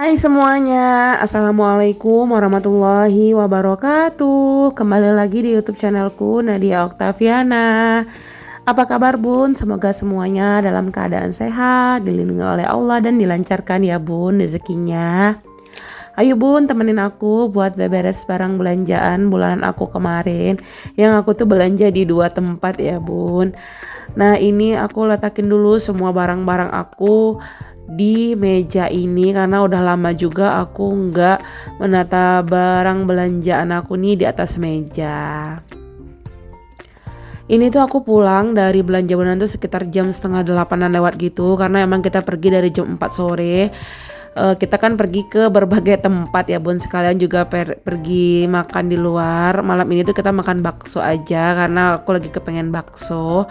Hai semuanya, Assalamualaikum warahmatullahi wabarakatuh. Kembali lagi di YouTube channelku Nadia Oktaviana. Apa kabar bun? Semoga semuanya dalam keadaan sehat, dilindungi oleh Allah dan dilancarkan ya bun rezekinya. Ayo bun, temenin aku buat beberes barang belanjaan bulanan aku kemarin. Yang aku tuh belanja di dua tempat ya bun. Nah ini aku letakin dulu semua barang-barang aku di meja ini karena udah lama juga aku nggak menata barang belanjaan aku nih di atas meja. Ini tuh aku pulang dari belanja bulanan tuh sekitar jam setengah 8-an lewat gitu karena emang kita pergi dari jam 4 sore. Kita kan pergi ke berbagai tempat ya bun, sekalian juga pergi makan di luar. Malam ini tuh kita makan bakso aja karena aku lagi kepengen bakso.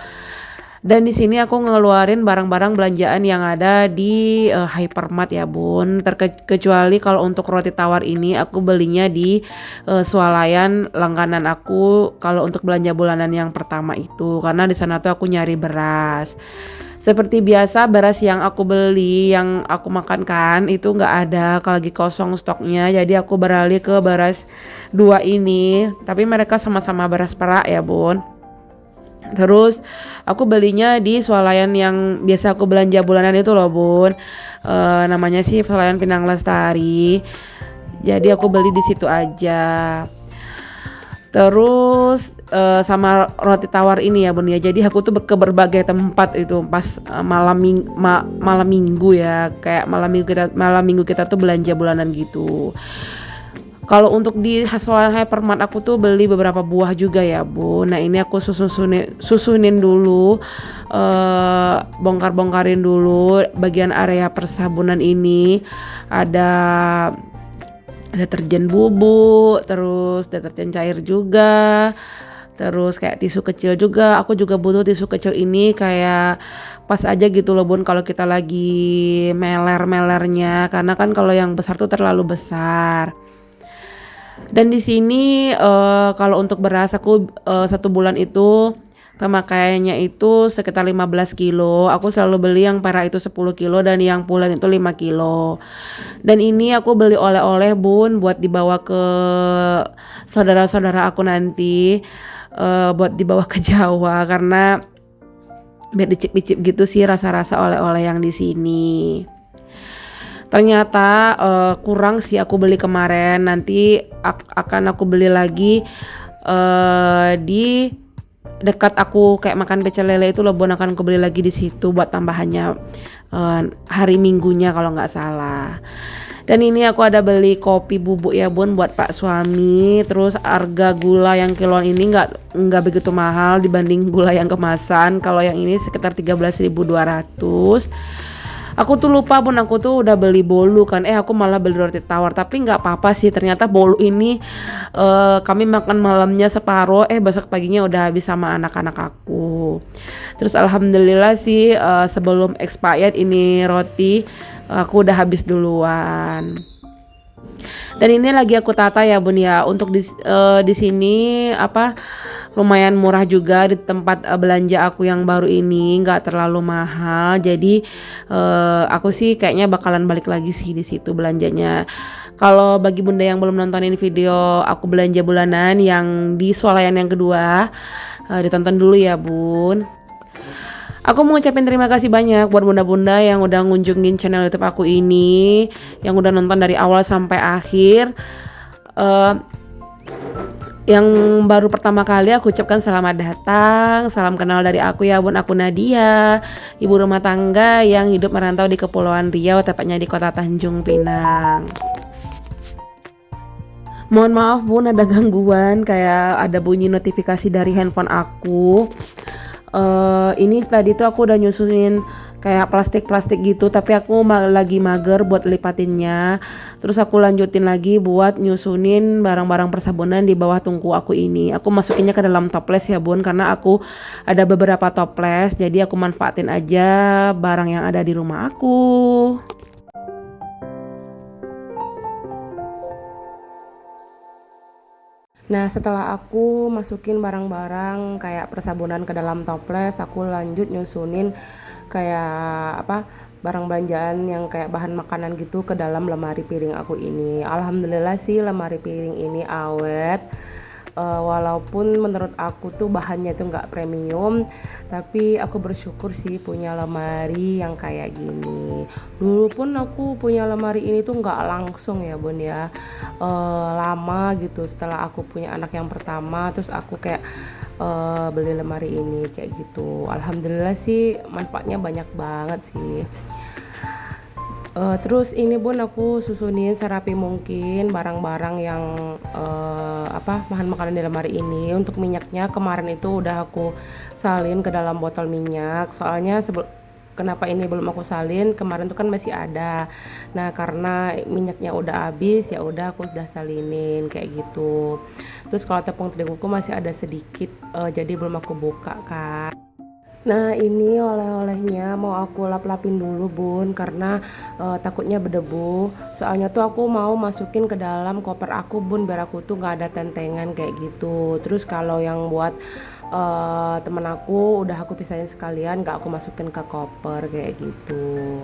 Dan di sini aku ngeluarin barang-barang belanjaan yang ada di hypermart ya bun. Kecuali kalau untuk roti tawar ini aku belinya di swalayan langganan aku kalau untuk belanja bulanan yang pertama itu, karena di sana tuh aku nyari beras. Seperti biasa beras yang aku beli, yang aku makan kan itu nggak ada, kalau lagi kosong stoknya. Jadi aku beralih ke beras dua ini, tapi mereka sama-sama beras perak ya bun. Terus aku belinya di swalayan yang biasa aku belanja bulanan itu loh bun. Namanya sih swalayan Pinang Lestari. Jadi aku beli di situ aja. Terus sama roti tawar ini ya bun ya. Jadi aku tuh ke berbagai tempat itu pas malam minggu ya. Kayak malam minggu kita tuh belanja bulanan gitu. Kalau untuk di Swalayan Hypermart aku tuh beli beberapa buah juga ya bu. Nah ini aku susunin dulu, bongkarin dulu bagian area persabunan ini. Ada deterjen bubuk, terus deterjen cair juga, terus kayak tisu kecil juga. Aku juga butuh tisu kecil ini kayak pas aja gitu loh bun kalau kita lagi melernya, karena kan kalau yang besar tuh terlalu besar. Dan di sini kalau untuk beras aku satu bulan itu pemakaiannya itu sekitar 15 kilo. Aku selalu beli yang perak itu 10 kilo dan yang pulen itu 5 kilo. Dan ini aku beli oleh-oleh bun buat dibawa ke saudara-saudara aku nanti, buat dibawa ke Jawa karena biar dicip-cip gitu sih rasa-rasa oleh-oleh yang di sini. Ternyata kurang sih aku beli kemarin. Nanti akan aku beli lagi di dekat aku kayak makan pecel lele itu loh bun, akan aku beli lagi di situ buat tambahannya hari Minggunya kalau nggak salah. Dan ini aku ada beli kopi bubuk ya bun buat Pak suami. Terus harga gula yang kiloan ini nggak begitu mahal dibanding gula yang kemasan. Kalau yang ini sekitar 13.200. Aku tuh lupa bun, aku tuh udah beli bolu kan, aku malah beli roti tawar. Tapi nggak apa-apa sih, ternyata bolu ini kami makan malamnya separuh, besok paginya udah habis sama anak-anak aku. Terus alhamdulillah sih sebelum expired ini roti aku udah habis duluan. Dan ini lagi aku tata ya bun ya, untuk di sini apa lumayan murah juga di tempat belanja aku yang baru ini, nggak terlalu mahal. Jadi aku sih kayaknya bakalan balik lagi sih di situ belanjanya. Kalau bagi bunda yang belum nontonin video aku belanja bulanan yang di swalayan yang kedua, ditonton dulu ya bun. Aku mau ngucapin terima kasih banyak buat bunda-bunda yang udah ngunjungin channel YouTube aku ini, yang udah nonton dari awal sampai akhir. Yang baru pertama kali aku ucapkan selamat datang, salam kenal dari aku ya bun. Aku Nadia, ibu rumah tangga yang hidup merantau di Kepulauan Riau, tepatnya di kota Tanjung Pinang. Mohon maaf bun ada gangguan, kayak ada bunyi notifikasi dari handphone aku. Ini tadi tuh aku udah nyusunin kayak plastik gitu, tapi aku lagi mager buat lipatinnya. Terus aku lanjutin lagi buat nyusunin barang-barang persabunan di bawah tungku aku ini. Aku masukinnya ke dalam toples ya bun, karena aku ada beberapa toples, jadi aku manfaatin aja barang yang ada di rumah aku. Nah setelah aku masukin barang-barang kayak persabunan ke dalam toples, aku lanjut nyusunin kayak barang belanjaan yang kayak bahan makanan gitu ke dalam lemari piring aku ini. Alhamdulillah sih lemari piring ini awet. Walaupun menurut aku tuh bahannya tuh nggak premium, tapi aku bersyukur sih punya lemari yang kayak gini. Dulu pun aku punya lemari ini tuh nggak langsung ya bun ya. Lama gitu setelah aku punya anak yang pertama, terus aku kayak beli lemari ini kayak gitu. Alhamdulillah sih manfaatnya banyak banget sih. Terus ini bun aku susunin serapi mungkin barang-barang yang bahan makanan di lemari ini. Untuk minyaknya kemarin itu udah aku salin ke dalam botol minyak. Soalnya kenapa ini belum aku salin, kemarin tuh kan masih ada. Nah karena minyaknya udah habis, ya udah aku udah salinin kayak gitu. Terus kalau tepung teriguku masih ada sedikit, jadi belum aku buka kan. Nah ini oleh-olehnya mau aku lap-lapin dulu bun, karena takutnya berdebu. Soalnya tuh aku mau masukin ke dalam koper aku bun, biar aku tuh nggak ada tentengan kayak gitu. Terus kalau yang buat temen aku udah aku pisahin sekalian, nggak aku masukin ke koper kayak gitu.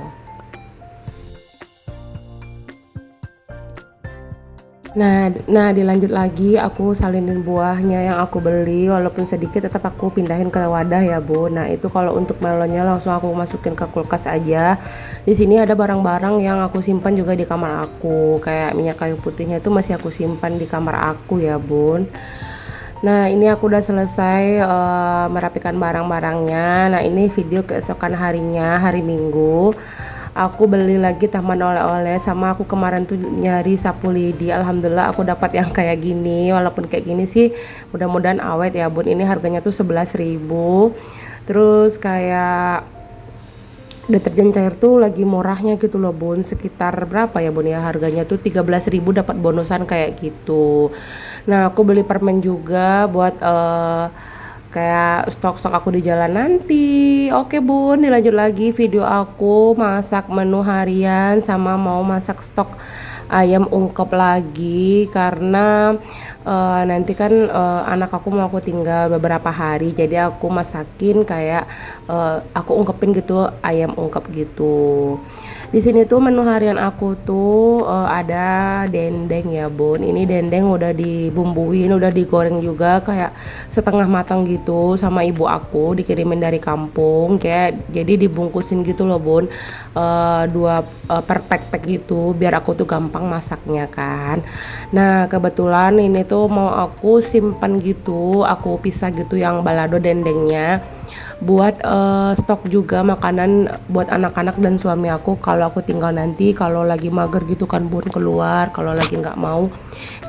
Nah, dilanjut lagi aku salinin buahnya yang aku beli, walaupun sedikit tetap aku pindahin ke wadah ya bu. Nah itu kalau untuk melonnya langsung aku masukin ke kulkas aja. Di sini ada barang-barang yang aku simpan juga di kamar aku, kayak minyak kayu putihnya itu masih aku simpan di kamar aku ya bun. Nah ini aku udah selesai merapikan barang-barangnya. Nah ini video keesokan harinya, hari Minggu. Aku beli lagi taman oleh-oleh, sama aku kemarin tuh nyari sapu lidi. Alhamdulillah aku dapat yang kayak gini. Walaupun kayak gini sih mudah-mudahan awet ya bun. Ini harganya tuh 11.000. Terus kayak deterjen cair tuh lagi murahnya gitu loh bun, sekitar berapa ya bun ya, harganya tuh 13.000 dapat bonusan kayak gitu. Nah aku beli permen juga buat kayak stok-stok aku di jalan nanti. Oke bun, dilanjut lagi video aku masak menu harian sama mau masak stok ayam ungkep lagi, karena nanti kan anak aku mau aku tinggal beberapa hari, jadi aku masakin kayak aku ungkepin gitu ayam ungkep gitu. Di sini tuh menu harian aku tuh ada dendeng ya bun. Ini dendeng udah dibumbuin, udah digoreng juga kayak setengah matang gitu sama ibu aku, dikirimin dari kampung, kayak jadi dibungkusin gitu loh bun. Dua per pack gitu biar aku tuh gampang masaknya kan. Nah kebetulan ini tuh mau aku simpan gitu, aku pisah gitu yang balado dendengnya buat stok juga makanan buat anak-anak dan suami aku kalau aku tinggal nanti, kalau lagi mager gitu kan bun keluar, kalau lagi nggak mau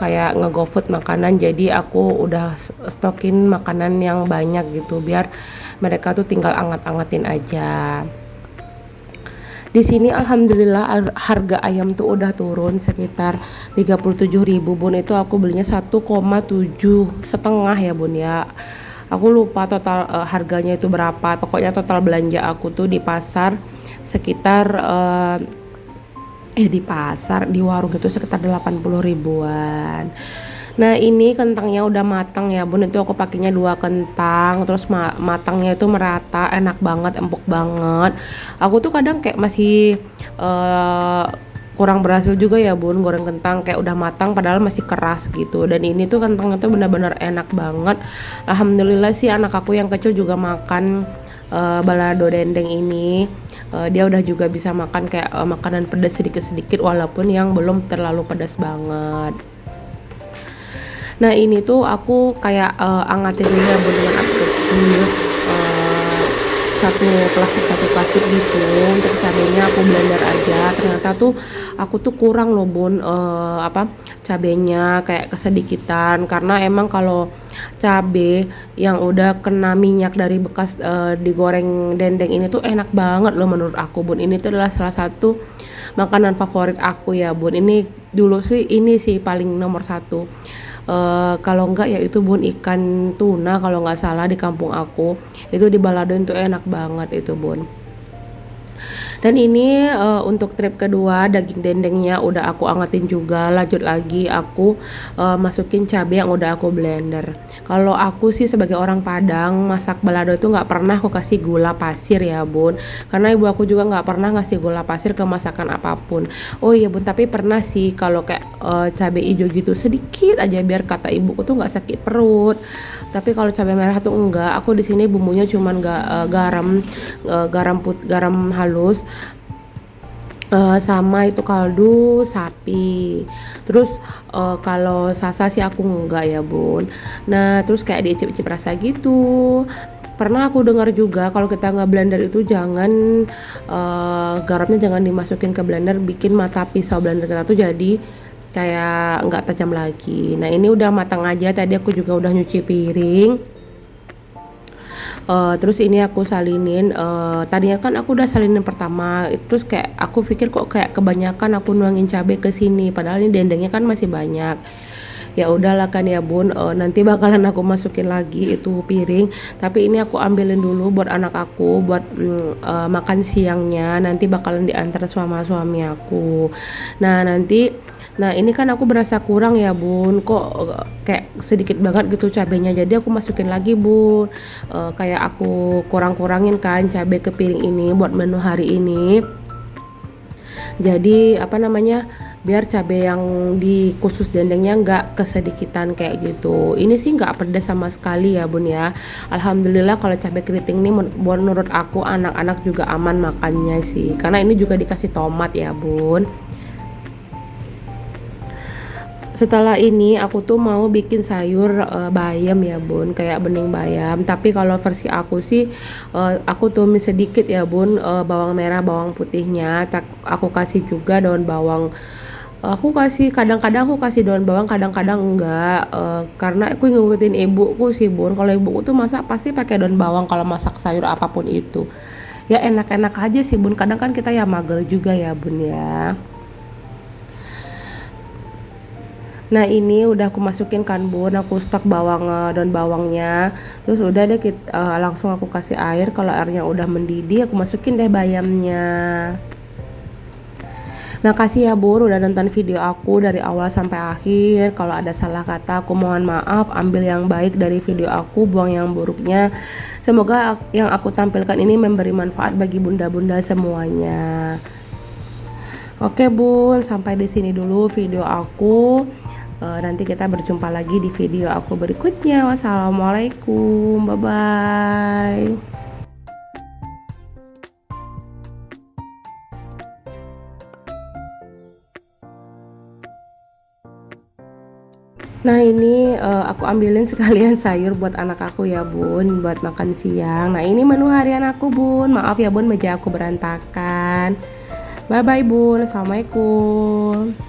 kayak nge-GoFood makanan, jadi aku udah stokin makanan yang banyak gitu biar mereka tuh tinggal anget-angetin aja. Di sini alhamdulillah harga ayam tuh udah turun sekitar 37.000 bun. Itu aku belinya 1,7 setengah ya bun ya. Aku lupa total harganya itu berapa. Pokoknya total belanja aku tuh di pasar sekitar di pasar, di warung itu sekitar 80 ribuan. Nah ini kentangnya udah matang ya bun, itu aku pakainya 2 kentang, terus matangnya itu merata, enak banget, empuk banget. Aku tuh kadang kayak masih kurang berhasil juga ya bun goreng kentang, kayak udah matang padahal masih keras gitu. Dan ini tuh kentangnya tuh benar-benar enak banget. Alhamdulillah sih anak aku yang kecil juga makan balado dendeng ini. Dia udah juga bisa makan kayak makanan pedas sedikit-sedikit, walaupun yang belum terlalu pedas banget. Nah ini tuh aku kayak angatin dulu ya bun dengan api kecil, satu plastik gitu. Untuk cabenya aku blender aja. Ternyata tuh aku tuh kurang loh bun cabenya, kayak kesedikitan, karena emang kalau cabe yang udah kena minyak dari bekas digoreng dendeng ini tuh enak banget loh menurut aku bun. Ini tuh adalah salah satu makanan favorit aku ya bun. Ini dulu sih ini sih paling nomor satu. Kalau enggak ya itu bun ikan tuna kalau nggak salah di kampung aku itu dibaladoin tuh enak banget itu bun. Dan ini untuk trip kedua daging dendengnya udah aku angetin juga. Lanjut lagi aku masukin cabai yang udah aku blender. Kalau aku sih sebagai orang Padang masak balado itu nggak pernah aku kasih gula pasir ya bun. Karena ibu aku juga nggak pernah ngasih gula pasir ke masakan apapun. Oh iya bun, tapi pernah sih kalau kayak cabai hijau gitu sedikit aja biar kata ibuku tuh nggak sakit perut. Tapi kalau cabai merah tuh enggak. Aku di sini bumbunya cuman garam, garam halus, sama itu kaldu sapi. Terus kalau sasa sih aku enggak ya bun. Nah terus kayak diicip-icip rasa gitu. Pernah aku dengar juga kalau kita nggak blender itu jangan garamnya jangan dimasukin ke blender, bikin mata pisau blender kita tuh jadi kayak nggak tajam lagi. Nah ini udah matang aja, tadi aku juga udah nyuci piring. Terus ini aku salinin, tadinya kan aku udah salinin pertama, terus kayak aku pikir kok kayak kebanyakan aku nuangin cabai ke sini, padahal ini dendengnya kan masih banyak. Ya udahlah kan ya bun, nanti bakalan aku masukin lagi itu piring, tapi ini aku ambilin dulu buat anak aku buat makan siangnya, nanti bakalan diantar sama suami aku. Nah nanti, nah ini kan aku berasa kurang ya bun, kok kayak sedikit banget gitu cabenya, jadi aku masukin lagi bun. Kayak aku kurang-kurangin kan cabai ke piring ini buat menu hari ini. Jadi apa namanya, biar cabai yang di khusus dendengnya nggak kesedikitan kayak gitu. Ini sih nggak pedas sama sekali ya bun ya. Alhamdulillah kalau cabai keriting ini menurut aku anak-anak juga aman makannya sih, karena ini juga dikasih tomat ya bun. Setelah ini aku tuh mau bikin sayur bayam ya bun, kayak bening bayam, tapi kalau versi aku sih aku tumis sedikit ya bun, bawang merah bawang putihnya, aku kasih juga daun bawang. Aku kasih, kadang-kadang aku kasih daun bawang, kadang-kadang enggak, karena aku ngikutin ibuku sih bun. Kalau ibuku tuh masak pasti pakai daun bawang kalau masak sayur apapun itu. Ya enak-enak aja sih bun, kadang kan kita ya mager juga ya bun ya. Nah ini udah aku masukin kan bun, aku stok bawang, daun bawangnya. Terus udah deh langsung aku kasih air, kalau airnya udah mendidih aku masukin deh bayamnya. Nah kasih ya bun udah nonton video aku dari awal sampai akhir. Kalau ada salah kata aku mohon maaf, ambil yang baik dari video aku, buang yang buruknya. Semoga yang aku tampilkan ini memberi manfaat bagi bunda-bunda semuanya. Oke bun, sampai di sini dulu video aku. Nanti kita berjumpa lagi di video aku berikutnya. Wassalamualaikum, bye bye. Nah ini aku ambilin sekalian sayur buat anak aku ya bun, buat makan siang. Nah ini menu harian aku bun, maaf ya bun meja aku berantakan. Bye bye bun, assalamualaikum.